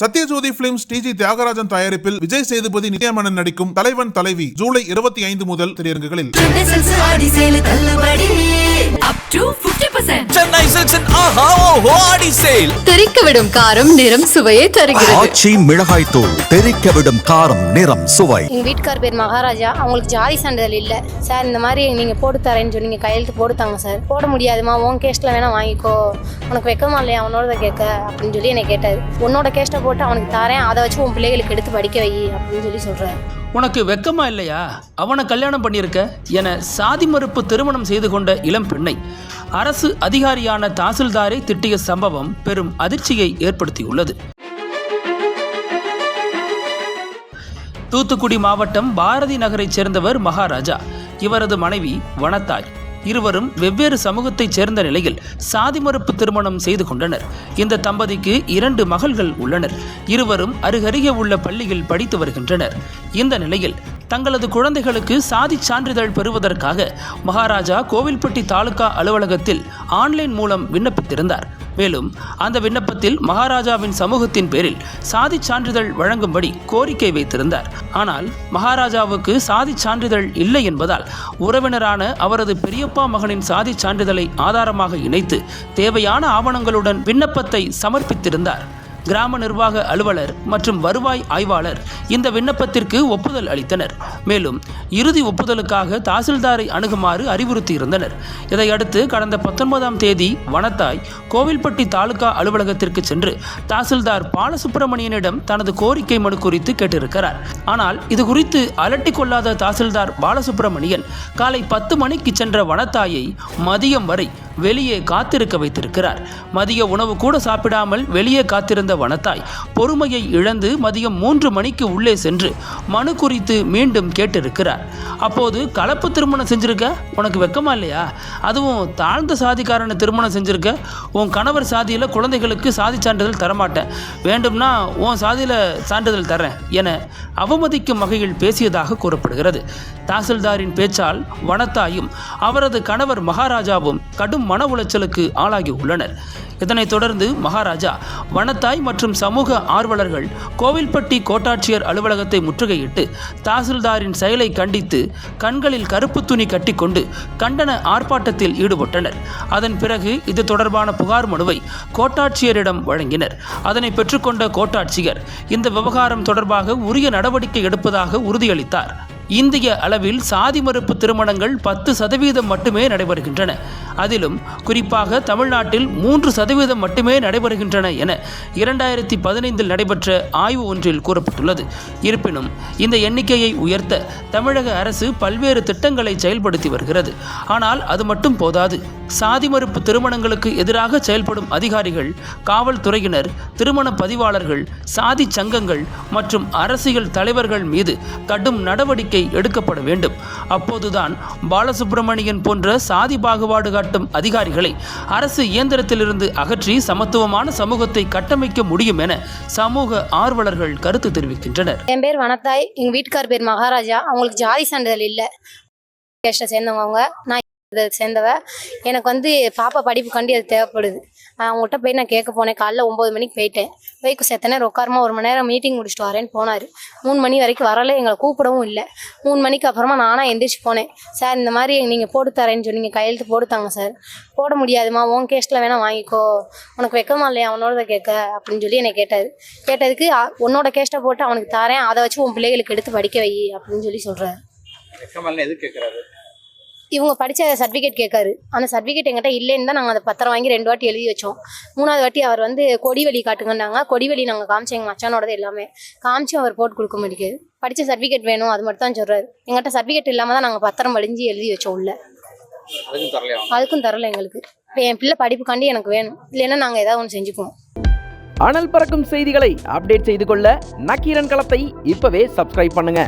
Sathyajothi films டிஜி தியாகராஜன் தயாரிப்பில் விஜய் சேதுபதி நித்யாமேனன் நடிக்கும் தலைவன் தலைவி ஜூலை 25 முதல் திரையரங்குகளில். தெரிக்கவிடும் காரம் நிறம் சுவையை தருகிறது. ஆச்சி மிளகாய் தூள் தெரிக்கவிடும் காரம் நிறம் சுவை. எங்க வீட்டுக்கார் பேர் மகாராஜா. அவங்களுக்கு ஜாதி சான்றிதழ் இல்ல சார். இந்த மாதிரி நீங்க போட்டு தரேன்னு சொன்னீங்க, கையெழுத்து போட்டுத்தாங்க சார். போட முடியாதுமா, உன் கேஸ்ட்ல வேணா வாங்கிக்கோ, உனக்கு வெக்கமா இல்லையா அவனோட கேட்க அப்படின்னு சொல்லி என்னை கேட்டாரு. உன்னோட கேஸ்ட்டை போட்டு அவனுக்கு தரேன், அதை வச்சு உன் பிள்ளைகளுக்கு எடுத்து படிக்க வை அப்படின்னு சொல்லி சொல்றாரு. உனக்கு வெக்கமா இல்லையா, அவனை கல்யாணம் பண்ணியிருக்க என சாதி மறுப்பு திருமணம் செய்து கொண்ட இளம் பெண்ணை அரசு அதிகாரியான தாசில்தாரை திட்டிய சம்பவம் பெரும் அதிர்ச்சியை ஏற்படுத்தியுள்ளது. தூத்துக்குடி மாவட்டம் பாரதி நகரைச் சேர்ந்தவர் மகாராஜா. இவரது மனைவி வனத்தாய். இருவரும் வெவ்வேறு சமூகத்தைச் சேர்ந்த நிலையில் சாதி மறுப்பு திருமணம் செய்து கொண்டனர். இந்த தம்பதிக்கு 2 மகள்கள் உள்ளனர். இருவரும் அருகருகே உள்ள பள்ளியில் படித்து வருகின்றனர். இந்த நிலையில் தங்களது குழந்தைகளுக்கு சாதி சான்றிதழ் பெறுவதற்காக மகாராஜா கோவில்பட்டி தாலுகா அலுவலகத்தில் ஆன்லைன் மூலம் விண்ணப்பித்திருந்தார். மேலும் அந்த விண்ணப்பத்தில் மகாராஜாவின் சமூகத்தின் பேரில் சாதி சான்றிதழ் வழங்கும்படி கோரிக்கை வைத்திருந்தார். ஆனால் மகாராஜாவுக்கு சாதி சான்றிதழ் இல்லை என்பதால் உறவினரான அவரது பெரியப்பா மகனின் சாதி சான்றிதழை ஆதாரமாக இணைத்து தேவையான ஆவணங்களுடன் விண்ணப்பத்தை சமர்ப்பித்திருந்தார். கிராம நிர்வாக அலுவலர் மற்றும் வருவாய் ஆய்வாளர் இந்த விண்ணப்பத்திற்கு ஒப்புதல் அளித்தனர். மேலும் இறுதி ஒப்புதலுக்காக தாசில்தாரை அணுகுமாறு அறிவுறுத்தியிருந்தனர். இதையடுத்து கடந்த 19ஆம் தேதி வனத்தாய் கோவில்பட்டி தாலுகா அலுவலகத்திற்கு சென்று தாசில்தார் பாலசுப்பிரமணியனிடம் தனது கோரிக்கை மனு குறித்து கேட்டிருக்கிறார். ஆனால் இது குறித்து அலட்டிக் கொள்ளாத தாசில்தார் பாலசுப்பிரமணியன் காலை 10 மணிக்கு சென்ற வனத்தாயை மதியம் வரை வெளியே காத்திருக்க வைத்திருக்கிறார். மதிய உணவு கூட சாப்பிடாமல் வெளியே காத்திருந்த வனத்தாய் பொறுமையை இழந்து மதியம் 3 மணிக்கு உள்ளே சென்று மனு குறித்து மீண்டும் கேட்டிருக்கிறார். அப்போது கலப்பு திருமணம் செஞ்சிருக்க, உனக்கு வெக்கமா இல்லையா, அதுவும் தாழ்ந்த சாதிக்காரனை திருமணம் செஞ்சிருக்க, உன் கணவர் சாதியில் குழந்தைகளுக்கு சாதி சான்றிதழ் தரமாட்டேன், வேண்டும்னா உன் சாதியில் சான்றிதழ் தரேன் என அவமதிக்கும் வகையில் பேசியதாக கூறப்படுகிறது. தாசில்தாரின் பேச்சால் வனத்தாயும் அவரது கணவர் மகாராஜாவும் கடும் மன உளைச்சலுக்கு ஆளாகி உள்ளனர். இதனைத் தொடர்ந்து மகாராஜா வனத்தாய் மற்றும் சமூக ஆர்வலர்கள் கோவில்பட்டி கோட்டாட்சியர் அலுவலகத்தை முற்றுகையிட்டு தாசில்தாரின் செயலை கண்டித்து கண்களில் கருப்பு துணி கட்டிக்கொண்டு கண்டன ஆர்ப்பாட்டத்தில் ஈடுபட்டனர். அதன் பிறகு இது தொடர்பான புகார் மனுவை கோட்டாட்சியரிடம் வழங்கினர். அதனை பெற்றுக்கொண்ட கோட்டாட்சியர் இந்த விவகாரம் தொடர்பாக உரிய நடவடிக்கை எடுப்பதாக உறுதியளித்தார். இந்திய அளவில் சாதி மறுப்பு திருமணங்கள் 10% மட்டுமே நடைபெறுகின்றன. அதிலும் குறிப்பாக தமிழ்நாட்டில் 3% மட்டுமே நடைபெறுகின்றன என 2015 நடைபெற்ற ஆய்வு ஒன்றில் கூறப்பட்டுள்ளது. இருப்பினும் இந்த எண்ணிக்கையை உயர்த்த தமிழக அரசு பல்வேறு திட்டங்களை செயல்படுத்தி வருகிறது. ஆனால் அது மட்டும் போதாது. சாதி மறுப்பு திருமணங்களுக்கு எதிராக செயல்படும் அதிகாரிகள், காவல்துறையினர், திருமண பதிவாளர்கள், சாதி சங்கங்கள் மற்றும் அரசியல் தலைவர்கள் மீது கடும் நடவடிக்கை எடுக்கப்பட வேண்டும். அப்போதுதான் பாலசுப்பிரமணியன் போன்ற சாதி பாகுபாடு காட்டும் அதிகாரிகளை அரசு இயந்திரத்திலிருந்து அகற்றி சமத்துவமான சமூகத்தை கட்டமைக்க முடியும் என சமூக ஆர்வலர்கள் கருத்து தெரிவிக்கின்றனர். என் பேர் வனத்தாய். எங்க வீட்டுக்கார் பேர் மகாராஜா. அவங்களுக்கு ஜாதி சான்றிதழ் இல்லை. சேர்ந்தவங்க அவங்க. நான் சேர்ந்தவ. எனக்கு பாப்பா படிப்புக்காண்டி அது தேவைப்படுது. அவங்கள்ட்ட போய் நான் கேட்க போனேன். காலைல 9 மணிக்கு போயிட்டேன். போய் செத்த நேரம் உட்காரமா 1 மணி நேரம் மீட்டிங் முடிச்சுட்டு வரேன்னு போனார். 3 மணி வரைக்கும் வரல. எங்களை கூப்பிடவும் இல்லை. 3 மணிக்கு அப்புறமா நானாக எந்திரிச்சு போனேன். சார் இந்த மாதிரி நீங்கள் போட்டு தரேன்னு சொன்னீங்க, கையெழுத்து போட்டுத்தாங்க சார். போட முடியாதுமா, உன் கேஸ்ட்டில் வேணா வாங்கிக்கோ, உனக்கு வெக்கமா இல்லையா அவனோட கேட்க அப்படின்னு சொல்லி என்னை கேட்டார். கேட்டதுக்கு உன்னோட கேஸ்ட்டை போட்டு அவனுக்கு தரேன், அதை வச்சு உன் பிள்ளைகளுக்கு எடுத்து படிக்க வை அப்படின்னு சொல்லி சொல்கிறார். இவங்க படித்த சர்டிஃபிகேட் கேட்காரு. அந்த சர்டிஃபிகேட் எங்கிட்ட இல்லைன்னு தான் நாங்கள் அதை பத்திரம் வாங்கி 2 வாட்டி எழுதி வச்சோம். 3ஆவது வாட்டி அவர் கொடிவெளி காட்டுங்கன்னாங்க. கொடிவெளி நாங்கள் காமிச்சோம், எங்கள் மச்சானோடது எல்லாமே காமிச்சு அவர் போட்டு கொடுக்க முடியாது. படித்த சர்டிஃபிகேட் வேணும், அது மட்டும் தான் சொல்கிறாரு. எங்கிட்ட சர்டிஃபிகேட் இல்லாமல் தான் நாங்கள் பத்திரம் வழிஞ்சு எழுதி வச்சோம். உள்ள அதுக்கும் தரல எங்களுக்கு. இப்போ என் பிள்ளை படிப்புக்காண்டி எனக்கு வேணும், இல்லைன்னா நாங்கள் ஏதாவது ஒன்று செஞ்சுக்குவோம். அனல் பறக்கும் செய்திகளை அப்டேட் செய்து கொள்ள நக்கீரன் களத்தை இப்பவே சப்ஸ்கிரைப் பண்ணுங்க.